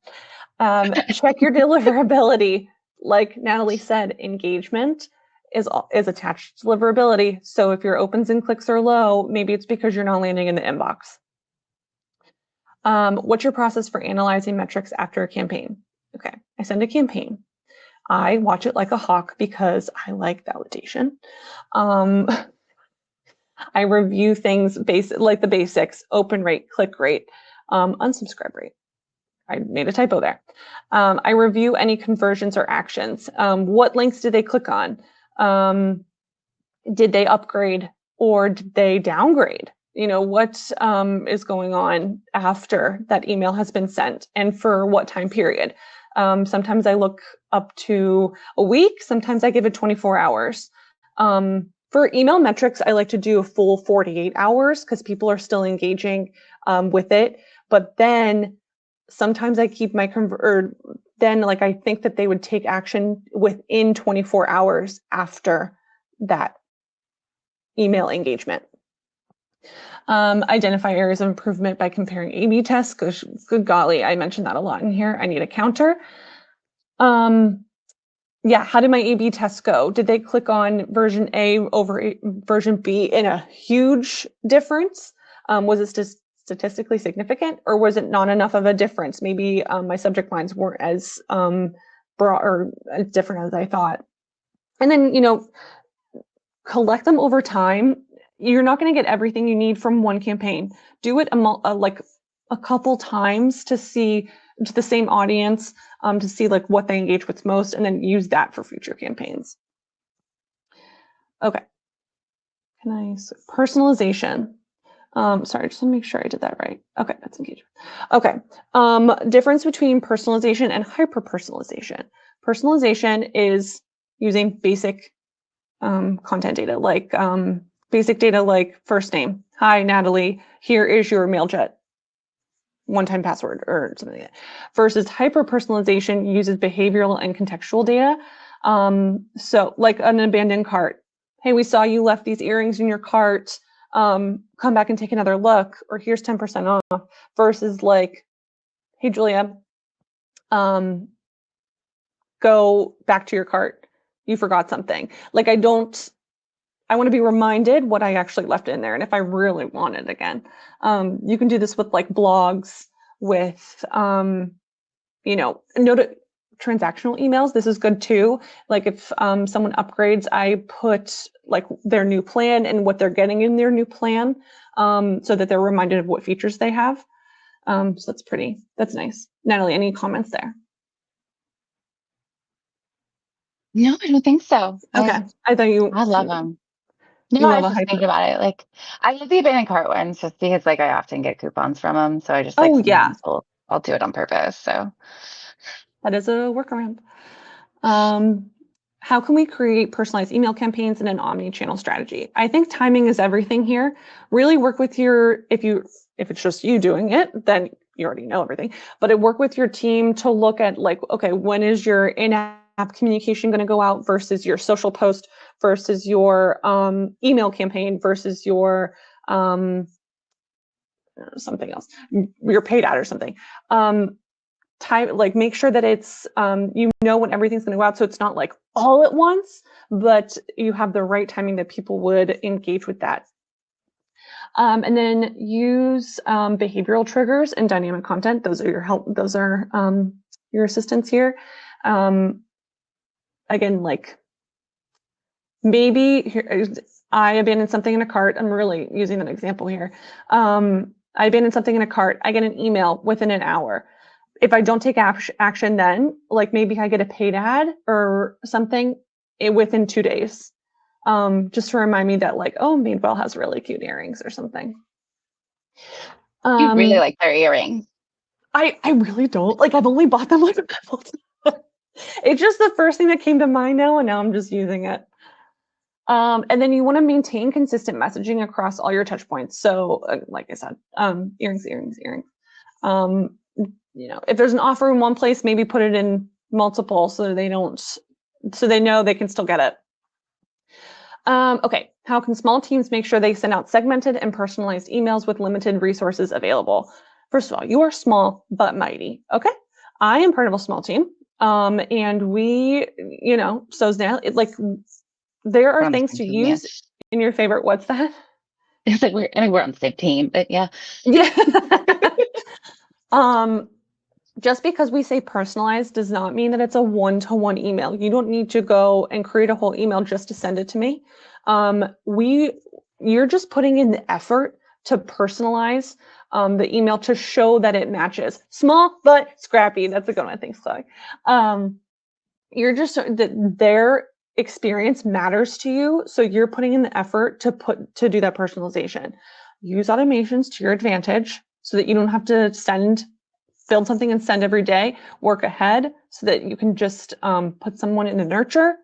Speaker 3: Check your deliverability. Like Natalie said, engagement is attached to deliverability. So if your opens and clicks are low, maybe it's because you're not landing in the inbox. What's your process for analyzing metrics after a campaign? Okay, I send a campaign. I watch it like a hawk because I like validation. I review things like the basics: open rate, click rate, unsubscribe rate. I made a typo there. I review any conversions or actions. What links did they click on? Did they upgrade or did they downgrade? What is going on after that email has been sent and for what time period? Sometimes I look up to a week. Sometimes I give it 24 hours. For email metrics, I like to do a full 48 hours because people are still engaging with it. But then sometimes I keep then like I think that they would take action within 24 hours after that email engagement. Identify areas of improvement by comparing A/B tests. Good golly, I mentioned that a lot in here. I need a counter. Yeah, how did my A/B tests go? Did they click on version A over version B in a huge difference? Was it statistically significant, or was it not enough of a difference? Maybe my subject lines weren't as broad or as different as I thought. And then, collect them over time. You're not going to get everything you need from one campaign. Do it like a couple times to see to the same audience, to see like what they engage with most, and then use that for future campaigns. Okay. Personalization. Sorry, just want to make sure I did that right. Okay, that's engagement. Okay. Difference between personalization and hyper-personalization. Personalization is using basic content data, like basic data like first name. Hi, Natalie. Here is your Mailjet one-time password or something like that. Versus hyper-personalization uses behavioral and contextual data. So like an abandoned cart. Hey, we saw you left these earrings in your cart. Come back and take another look, or here's 10% off. Versus like, hey, Julia, go back to your cart. You forgot something. Like I want to be reminded what I actually left in there. And if I really want it again, you can do this with like blogs, with, transactional emails. This is good too. Like if someone upgrades, I put like their new plan and what they're getting in their new plan, so that they're reminded of what features they have. So that's nice. Natalie, any comments there?
Speaker 2: No, I don't think so.
Speaker 3: Okay.
Speaker 2: I love them. No, I was just thinking about it. Like, I love the abandoned cart ones just because, like, I often get coupons from them. So I just like, sometimes I'll do it on purpose. So
Speaker 3: that is a workaround. How can we create personalized email campaigns in an omni-channel strategy? I think timing is everything here. Really work with if it's just you doing it, then you already know everything. But work with your team to look at like, okay, when is your in-app communication going to go out versus your social post versus your email campaign versus your something else, your paid ad or something. Make sure that it's when everything's going to go out, so it's not like all at once, but you have the right timing that people would engage with that. And then use behavioral triggers and dynamic content. Those are your assistants here. Again, like maybe I abandoned something in a cart. I'm really using an example here. I abandoned something in a cart. I get an email within an hour. If I don't take action then, like maybe I get a paid ad or something within 2 days. Just to remind me that like, oh, Madewell has really cute earrings or something.
Speaker 2: You really like their earrings.
Speaker 3: I really don't. Like I've only bought them like a couple times. It's just the first thing that came to mind now, and now I'm just using it. And then you want to maintain consistent messaging across all your touch points. So like I said, earrings. If there's an offer in one place, maybe put it in multiple so they know they can still get it. Okay, how can small teams make sure they send out segmented and personalized emails with limited resources available? First of all, you are small but mighty. Okay, I am part of a small team, and we, so now there are things to use in your favorite. What's that?
Speaker 2: It's like we're on the same team, but yeah.
Speaker 3: Yeah. Just because we say personalized does not mean that it's a one-to-one email. You don't need to go and create a whole email just to send it to me. You're just putting in the effort to personalize the email to show that it matches. Small but scrappy. That's a good one. Thanks, Chloe. You're just that their experience matters to you, so you're putting in the effort to do that personalization. Use automations to your advantage so that you don't have to build something and send every day. Work ahead so that you can just put someone in the nurture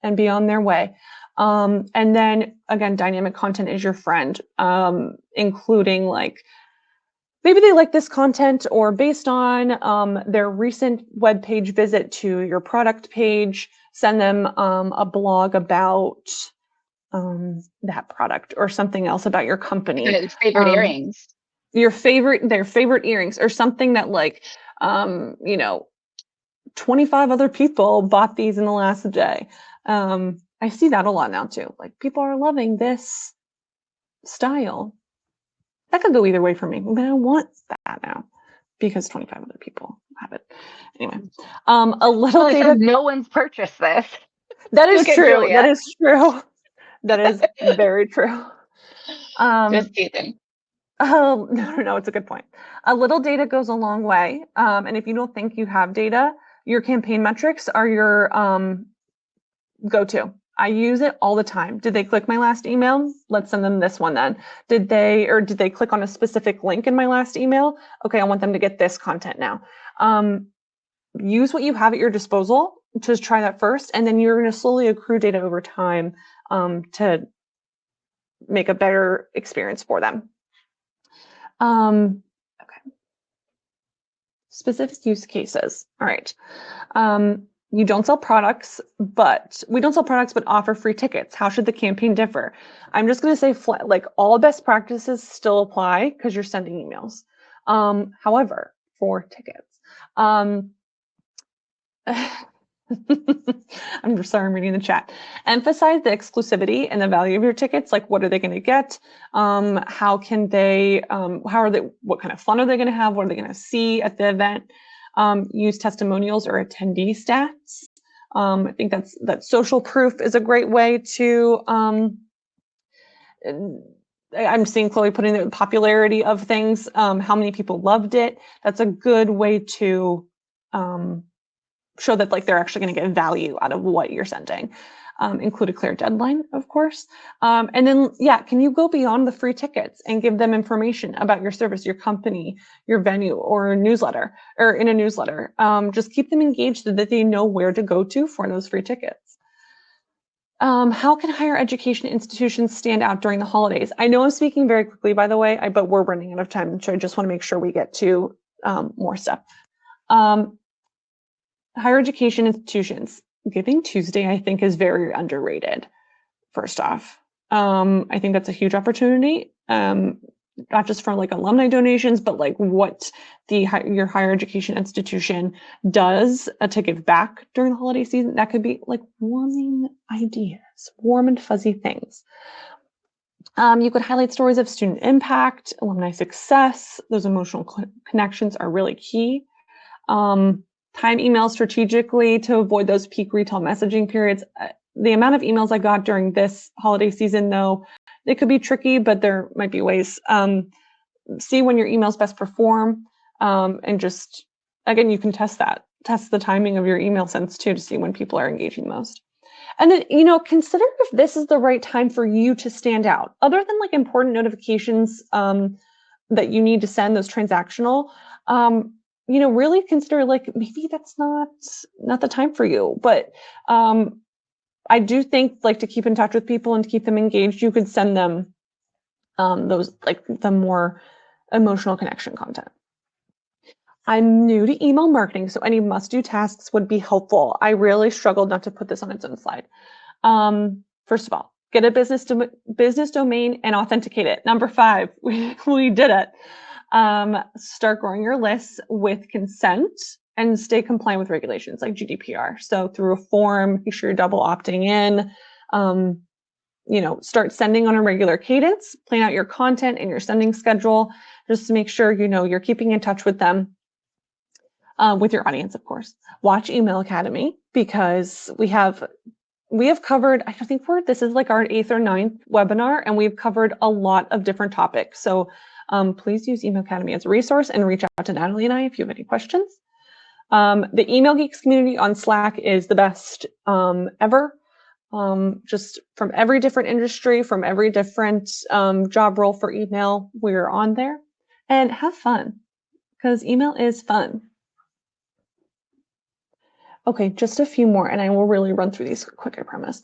Speaker 3: and be on their way. And then again, dynamic content is your friend, including like maybe they like this content, or based on their recent web page visit to your product page, send them a blog about that product or something else about your company.
Speaker 2: His favorite earrings.
Speaker 3: Their favorite earrings, or something that, like, 25 other people bought these in the last day. I see that a lot now too. Like, people are loving this style. That could go either way for me, but I want that now because 25 other people have it. Anyway, a little
Speaker 2: Well,
Speaker 3: data.
Speaker 2: no one's purchased this.
Speaker 3: That is
Speaker 2: Look at
Speaker 3: true.
Speaker 2: Julia.
Speaker 3: That is true. That is very true.
Speaker 2: Just teasing.
Speaker 3: No, it's a good point. A little data goes a long way. And if you don't think you have data, your campaign metrics are your go-to. I use it all the time. Did they click my last email? Let's send them this one then. Did they click on a specific link in my last email? Okay, I want them to get this content now. Use what you have at your disposal to try that first, and then you're going to slowly accrue data over time to make a better experience for them. Okay. Specific use cases. All right. We don't sell products, but offer free tickets. How should the campaign differ? I'm just going to say flat, like, all best practices still apply because you're sending emails. However, for tickets, I'm sorry, I'm reading the chat. Emphasize the exclusivity and the value of your tickets. Like, what are they going to get? How can they, what kind of fun are they going to have? What are they going to see at the event? Use testimonials or attendee stats. I think that social proof is a great way to, I'm seeing Chloe putting the popularity of things, how many people loved it. That's a good way to show that, like, they're actually going to get value out of what you're sending. Include a clear deadline, of course. And then, can you go beyond the free tickets and give them information about your service, your company, your venue, or in a newsletter. Just keep them engaged so that they know where to go to for those free tickets. How can higher education institutions stand out during the holidays? I know I'm speaking very quickly, by the way, but we're running out of time, so I just want to make sure we get to more stuff. Higher education institutions. Giving Tuesday, I think, is very underrated. First off, I think that's a huge opportunity, not just for, like, alumni donations, but like what your higher education institution does to give back during the holiday season. That could be like warming ideas, warm and fuzzy things. You could highlight stories of student impact, alumni success. Those emotional connections are really key. Time emails strategically to avoid those peak retail messaging periods. The amount of emails I got during this holiday season, though, they could be tricky, but there might be ways. See when your emails best perform, and just, again, you can test the timing of your email sends too, to see when people are engaging most. And then, consider if this is the right time for you to stand out. Other than, like, important notifications that you need to send, those transactional, really consider, like, maybe that's not the time for you. But I do think, like, to keep in touch with people and to keep them engaged, you could send them those, like, the more emotional connection content. I'm new to email marketing, so any must-do tasks would be helpful. I really struggled not to put this on its own slide. First of all, get a business domain and authenticate it. Number 5, we did it. Start growing your lists with consent and stay compliant with regulations like GDPR. So through a form, make sure you're double opting in. Start sending on a regular cadence. Plan out your content and your sending schedule, just to make sure you're keeping in touch with them, with your audience, of course. Watch Email Academy, because we have covered, I think this is like our 8th or 9th webinar, and we've covered a lot of different topics. So please use Email Academy as a resource and reach out to Natalie and I if you have any questions. The Email Geeks community on Slack is the best ever. Just from every different industry, from every different job role for email, we're on there. And have fun, because email is fun. Okay, just a few more, and I will really run through these quick, I promise.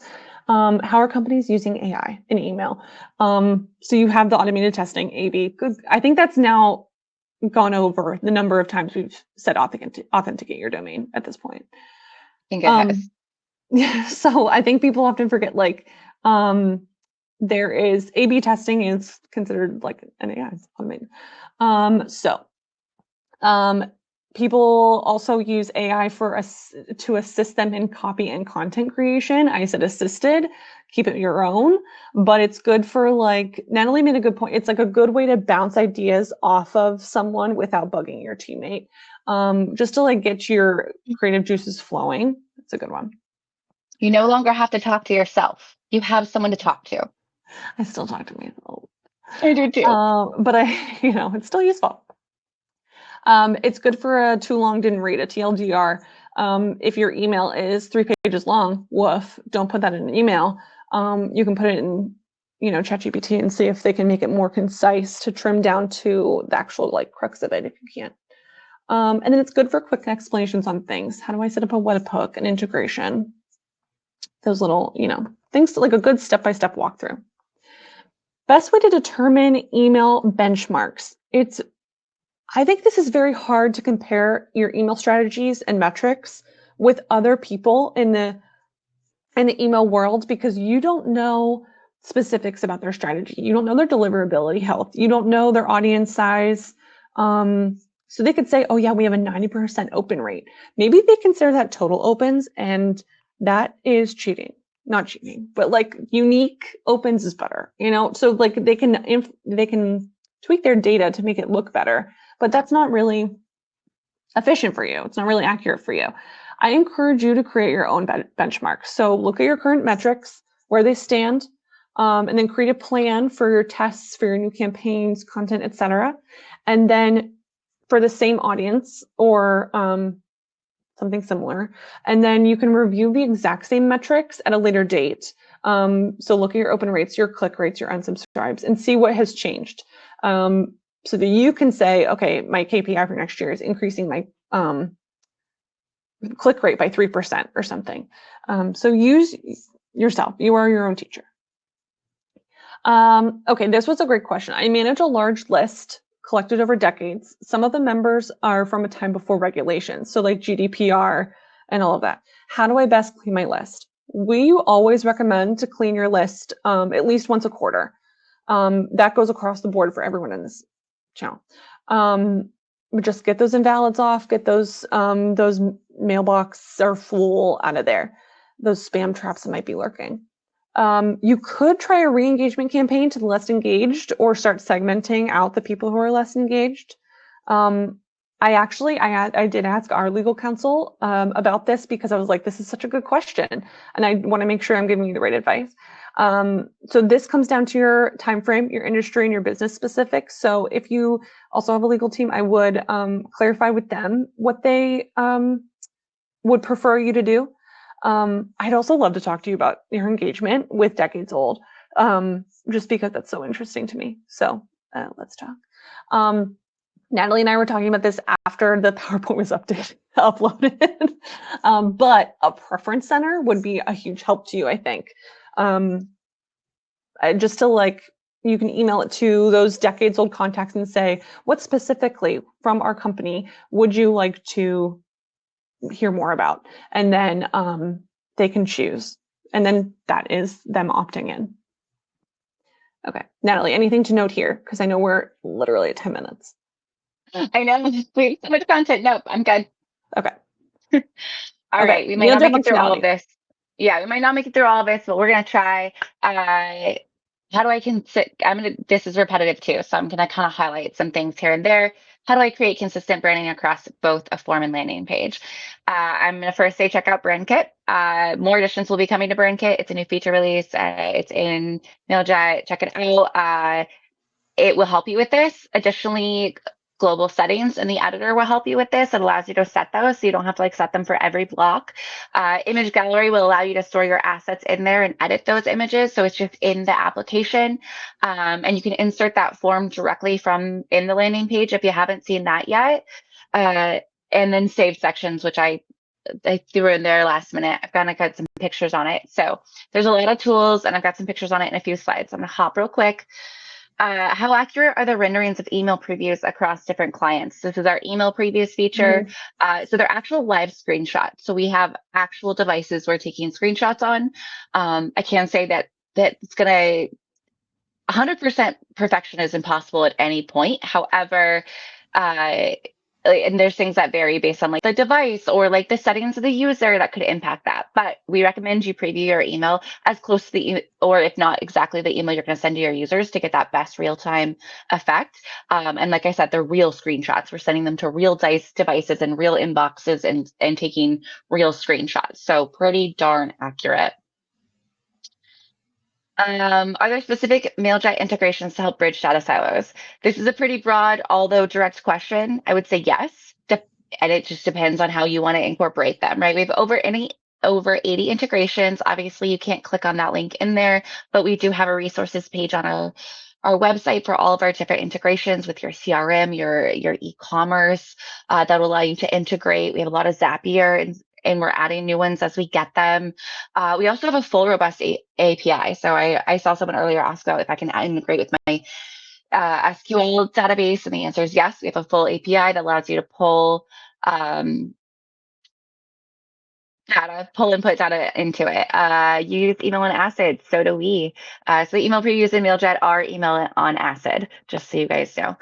Speaker 3: How are companies using AI in email? So you have the automated testing, A/B. Good. I think that's now gone over the number of times we've said authenticate your domain at this point.
Speaker 2: I think it has.
Speaker 3: Yeah, so I think people often forget, like, there is A/B testing is considered like an AI automated. People also use AI to assist them in copy and content creation. I said assisted, keep it your own, but it's good for, like, Natalie made a good point. It's like a good way to bounce ideas off of someone without bugging your teammate. Just to, like, get your creative juices flowing. That's a good one.
Speaker 2: You no longer have to talk to yourself. You have someone to talk to.
Speaker 3: I still talk to myself.
Speaker 2: I do too.
Speaker 3: But it's still useful. It's good for a too long didn't read, a TLDR. If your email is 3 pages long, woof, don't put that in an email. You can put it in, ChatGPT and see if they can make it more concise to trim down to the actual, like, crux of it if you can't. And then it's good for quick explanations on things. How do I set up a webhook, an integration? Those little, things, like a good step-by-step walkthrough. Best way to determine email benchmarks. I think this is very hard to compare your email strategies and metrics with other people in the email world, because you don't know specifics about their strategy. You don't know their deliverability health. You don't know their audience size. So they could say, oh yeah, we have a 90% open rate. Maybe they consider that total opens, and that is cheating. Not cheating, but, like, unique opens is better, so, like, they can tweak their data to make it look better, but that's not really efficient for you. It's not really accurate for you. I encourage you to create your own benchmarks. So look at your current metrics, where they stand, and then create a plan for your tests, for your new campaigns, content, etc. And then for the same audience or something similar, and then you can review the exact same metrics at a later date. So look at your open rates, your click rates, your unsubscribes, and see what has changed. So that you can say, okay, my KPI for next year is increasing my click rate by 3% or something. So use yourself. You are your own teacher. Okay, this was a great question. I manage a large list collected over decades. Some of the members are from a time before regulations, so like GDPR and all of that. How do I best clean my list? We always recommend to clean your list at least once a quarter. That goes across the board for everyone in this channel. Just get those invalids off, get those mailbox or full out of there, those spam traps that might be lurking. You could try a re-engagement campaign to the less engaged, or start segmenting out the people who are less engaged. I did ask our legal counsel about this, because I was like, this is such a good question, and I want to make sure I'm giving you the right advice. So this comes down to your time frame, your industry, and your business specific. So if you also have a legal team, I would clarify with them what they would prefer you to do. I'd also love to talk to you about your engagement with Decades Old, just because that's so interesting to me. So let's talk. Natalie and I were talking about this after the PowerPoint was uploaded. But a preference center would be a huge help to you, I think. Just to, like, you can email it to those Decades Old contacts and say, what specifically from our company would you like to hear more about? And then they can choose. And then that is them opting in. Okay, Natalie, anything to note here? Because I know we're literally at 10 minutes.
Speaker 2: I know, we have so much content. Nope, I'm good.
Speaker 3: Okay.
Speaker 2: All right, we might not make it through all of this. Yeah, we might not make it through all of this, but we're gonna try. How do I this is repetitive too, so I'm gonna kind of highlight some things here and there. How do I create consistent branding across both a form and landing page? I'm gonna first say check out BrandKit. More additions will be coming to BrandKit. It's a new feature release. It's in Mailjet. Check it out. It will help you with this. Additionally, global settings in the editor will help you with this. It allows you to set those, so you don't have to set them for every block. Image gallery will allow you to store your assets in there and edit those images, so it's just in the application. And you can insert that form directly from in the landing page if you haven't seen that yet. And then save sections, which I threw in there last minute. I've got some pictures on it. So there's a lot of tools, and I've got some pictures on it in a few slides. I'm gonna hop real quick. How accurate are the renderings of email previews across different clients? This is our email previews feature. So they're actual live screenshots. So we have actual devices we're taking screenshots on. I can say that it's going to 100% perfection is impossible at any point. However, and there's things that vary based on like the device or like the settings of the user that could impact that. But we recommend you preview your email as close to the, or if not exactly the email you're going to send to your users to get that best real time effect. And like I said, they're real screenshots. We're sending them to real devices and real inboxes and taking real screenshots. So pretty darn accurate. Are there specific Mailjet integrations to help bridge data silos? This is a pretty broad, although direct question. I would say yes, and it just depends on how you want to incorporate them, right? We have over 80 integrations. Obviously, you can't click on that link in there, but we do have a resources page on our website for all of our different integrations with your CRM, your e-commerce that will allow you to integrate. We have a lot of Zapier and we're adding new ones as we get them. We also have a full robust API. So I saw someone earlier ask about if I can integrate with my SQL database, and the answer is yes. We have a full API that allows you to pull input data into it. You use email on Acid, so do we. So the email previews in Mailjet are email on Acid, just so you guys know.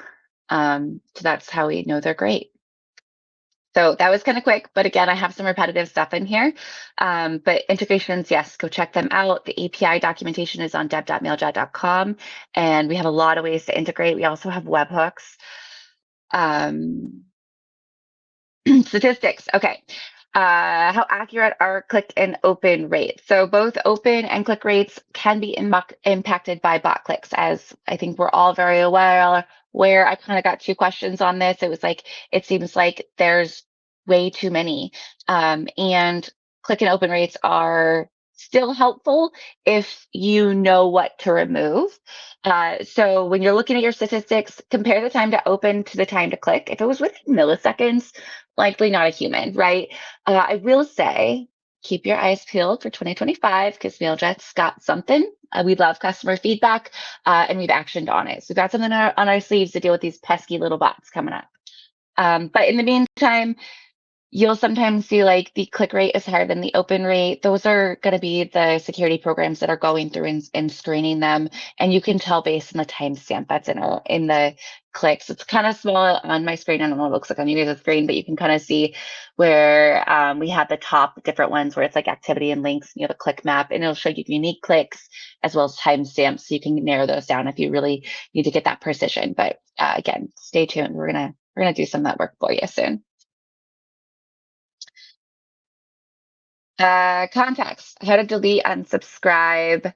Speaker 2: So that's how we know they're great. So that was kind of quick, but again, I have some repetitive stuff in here. But integrations, yes, go check them out. The API documentation is on dev.mailjet.com, and we have a lot of ways to integrate. We also have webhooks. Statistics, okay. How accurate are click and open rates? So both open and click rates can be impacted by bot clicks, as I think we're all very aware. Where I kind of got 2 questions on this. It was like, it seems like there's way too many. And click and open rates are still helpful if you know what to remove. So when you're looking at your statistics, compare the time to open to the time to click. If it was within milliseconds, likely not a human, right? I will say, keep your eyes peeled for 2025 because Mailjet's got something. We love customer feedback, and we've actioned on it. So we've got something on our sleeves to deal with these pesky little bots coming up. But in the meantime, you'll sometimes see like the click rate is higher than the open rate. Those are going to be the security programs that are going through and screening them. And you can tell based on the timestamp that's in the clicks. It's kind of small on my screen. I don't know what it looks like on you guys' screen, but you can kind of see where we have the top different ones where it's like activity and links, and you have a click map, and it'll show you unique clicks as well as timestamps. So you can narrow those down if you really need to get that precision. But again, stay tuned. We're gonna do some of that work for you soon. Contacts, how to delete, unsubscribe,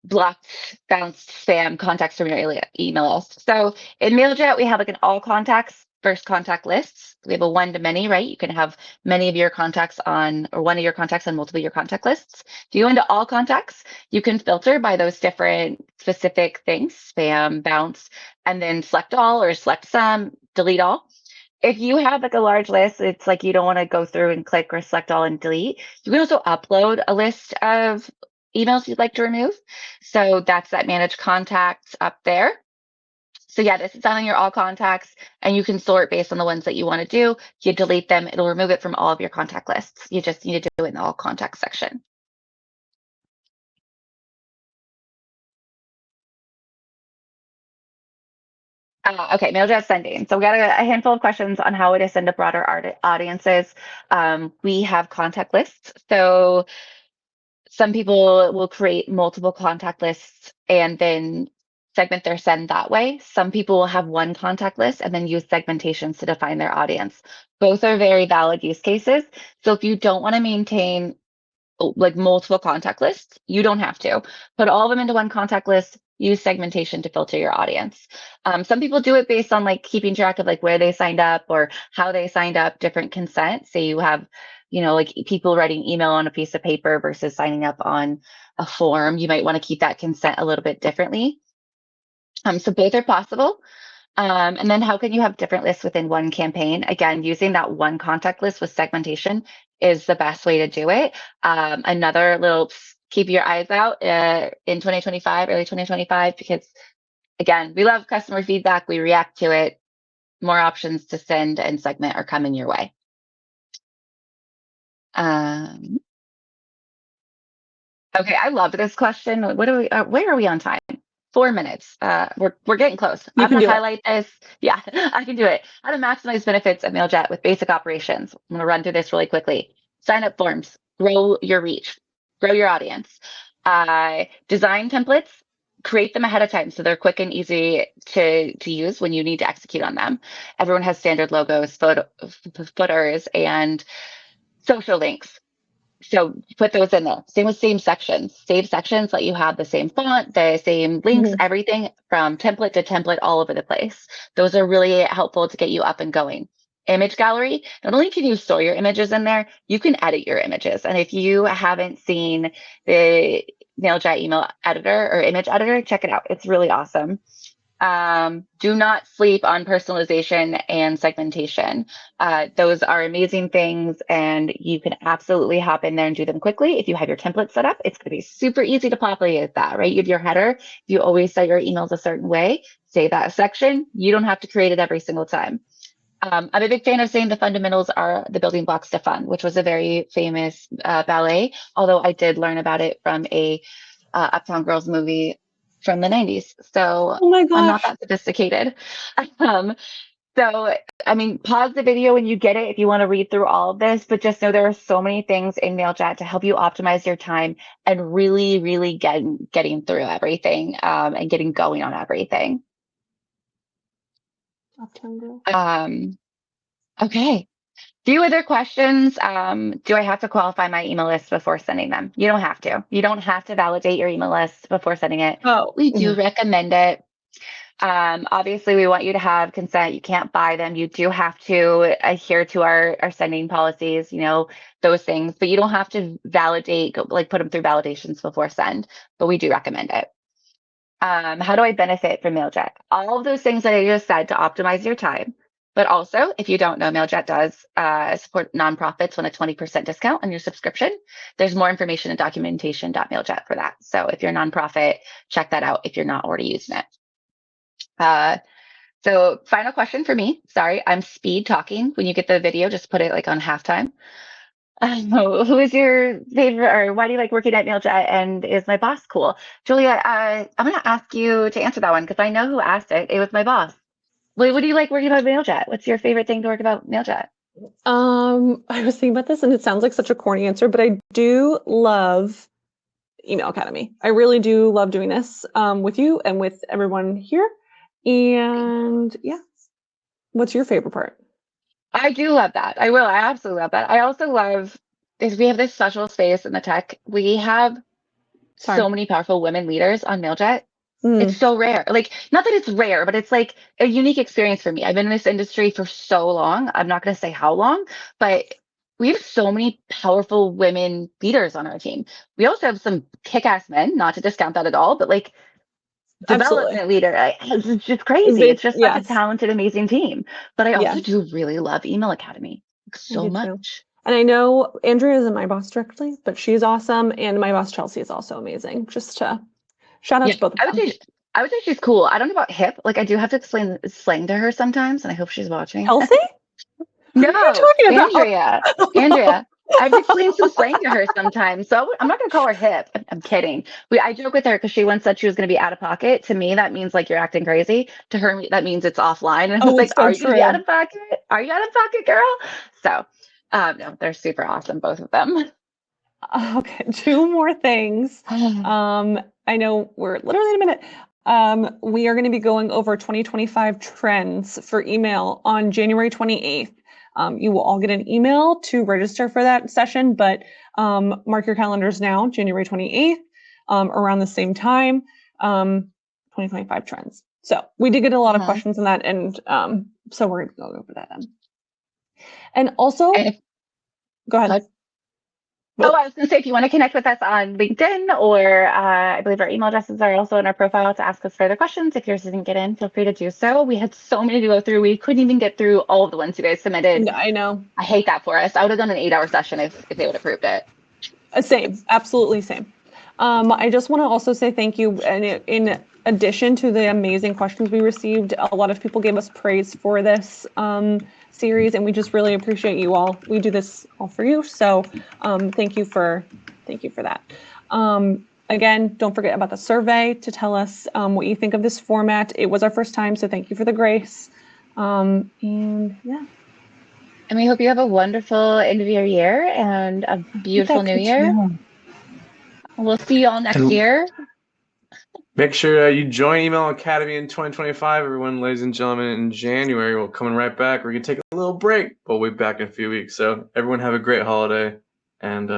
Speaker 2: blocked, bounced spam contacts from your email list. So in Mailjet, we have like an all contacts, first contact lists. We have a one to many, right? You can have many of your contacts on, or one of your contacts on multiple of your contact lists. If you go into all contacts, you can filter by those different specific things, spam, bounce, and then select all or select some, delete all. If you have like a large list, it's like you don't want to go through and click or select all and delete. You can also upload a list of emails you'd like to remove. So that's that manage contacts up there. So yeah, this is on your all contacts, and you can sort based on the ones that you want to do. You delete them, it'll remove it from all of your contact lists. You just need to do it in the all contacts section. Okay, Mailjet sending. So we got a handful of questions on how it is sent to broader audiences. We have contact lists. So some people will create multiple contact lists and then segment their send that way. Some people will have one contact list and then use segmentations to define their audience. Both are very valid use cases. So if you don't want to maintain like multiple contact lists, you don't have to. Put all of them into one contact list, use segmentation to filter your audience. Some people do it based on like keeping track of like where they signed up or how they signed up, different consent. So you have, like people writing email on a piece of paper versus signing up on a form. You might want to keep that consent a little bit differently. So both are possible. And then how can you have different lists within one campaign? Again, using that one contact list with segmentation is the best way to do it. Another little keep your eyes out in 2025, early 2025, because again, we love customer feedback. We react to it. More options to send and segment are coming your way. Okay, I love this question. What are we? Where are we on time? 4 minutes. We're getting close. I'm gonna highlight this. Yeah, I can do it. How to maximize benefits of Mailjet with basic operations. I'm gonna run through this really quickly. Sign up forms. Grow your reach. Grow your audience. Design templates. Create them ahead of time so they're quick and easy to use when you need to execute on them. Everyone has standard logos, footers, and social links. So put those in there. Same with same sections. Save sections, let you have the same font, the same links, everything from template to template all over the place. Those are really helpful to get you up and going. Image gallery, not only can you store your images in there, you can edit your images. And if you haven't seen the Mailjet email editor or image editor, check it out. It's really awesome. Do not sleep on personalization and segmentation. Those are amazing things, and you can absolutely hop in there and do them quickly. If you have your template set up, it's going to be super easy to populate that, right? You have your header. You always set your emails a certain way. Save that section. You don't have to create it every single time. I'm a big fan of saying the fundamentals are the building blocks to fun, which was a very famous ballet, although I did learn about it from a Uptown Girls movie from the 90s. So
Speaker 3: oh my gosh.
Speaker 2: I'm not that sophisticated. So, I mean, pause the video when you get it if you want to read through all of this, but just know there are so many things in Mailjet to help you optimize your time and really getting through everything and getting going on everything. Okay. Few other questions. Do I have to qualify my email list before sending them? You don't have to. You don't have to validate your email list before sending it.
Speaker 3: Oh,
Speaker 2: we do recommend it. Obviously, we want you to have consent. You can't buy them. You do have to adhere to our sending policies, those things. But you don't have to validate, put them through validations before send. But we do recommend it. How do I benefit from Mailjet? All of those things that I just said to optimize your time. But also, if you don't know, Mailjet does support nonprofits on a 20% discount on your subscription. There's more information and documentation.mailjet for that. So if you're a nonprofit, check that out if you're not already using it. So final question for me. Sorry, I'm speed talking. When you get the video, just put it on halftime. Who is your favorite, or why do you like working at Mailjet, and is my boss cool? Julia, I'm going to ask you to answer that one because I know who asked it. It was my boss. What do you like working about Mailjet? What's your favorite thing to work about Mailjet?
Speaker 3: I was thinking about this, and it sounds like such a corny answer, but I do love Email Academy. I really do love doing this with you and with everyone here. And yeah, what's your favorite part?
Speaker 2: I do love that. I absolutely love that. I also love is we have this special space in the tech. We have so many powerful women leaders on Mailjet. It's so rare. Not that it's rare, but it's like a unique experience for me. I've been in this industry for so long. I'm not going to say how long, but we have so many powerful women leaders on our team. We also have some kick-ass men, not to discount that at all, but development leader. It's just crazy. It's just such a talented, amazing team. But I also do really love Email Academy so much.
Speaker 3: Too. And I know Andrea isn't my boss directly, but she's awesome. And my boss, Chelsea, is also amazing. Just to shout out to both of them.
Speaker 2: I would say she's cool. I don't know about hip. I do have to explain slang to her sometimes, and I hope she's watching.
Speaker 3: Chelsea?
Speaker 2: No, Andrea. Andrea. I've explained some slang to her sometimes, so I'm not going to call her hip. I'm kidding. I joke with her because she once said she was going to be out of pocket. To me, that means you're acting crazy. To her, that means it's offline. And I was are you going to be out of pocket? Are you out of pocket, girl? So, no, they're super awesome, both of them.
Speaker 3: Okay, 2 more things. I know we're literally in a minute. We are going to be going over 2025 trends for email on January 28th. You will all get an email to register for that session, but mark your calendars now, January 28th, around the same time, 2025 trends. So we did get a lot of questions on that, and so we're going to go over that then. And also, go ahead.
Speaker 2: Oh, I was going to say, if you want to connect with us on LinkedIn, or I believe our email addresses are also in our profile to ask us further questions. If yours didn't get in, feel free to do so. We had so many to go through. We couldn't even get through all of the ones you guys submitted.
Speaker 3: I know.
Speaker 2: I hate that for us. I would have done an 8-hour session if they would have approved it.
Speaker 3: Same. Absolutely same. I just want to also say thank you. And in addition to the amazing questions we received, a lot of people gave us praise for this series, and we just really appreciate you all. We do this all for you, so thank you for that. Again, don't forget about the survey to tell us what you think of this format. It was our first time, so thank you for the grace. And yeah.
Speaker 2: And we hope you have a wonderful end of your year and a beautiful new year. We'll see you all next year.
Speaker 1: Make sure you join Email Academy in 2025, everyone, ladies and gentlemen. In January, we're coming right back. We're going to take a little break, but we'll be back in a few weeks. So everyone have a great holiday. And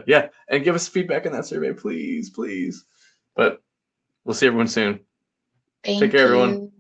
Speaker 1: yeah, and give us feedback in that survey, please, please. But we'll see everyone soon.
Speaker 2: Thank
Speaker 1: Take care, everyone.
Speaker 2: you.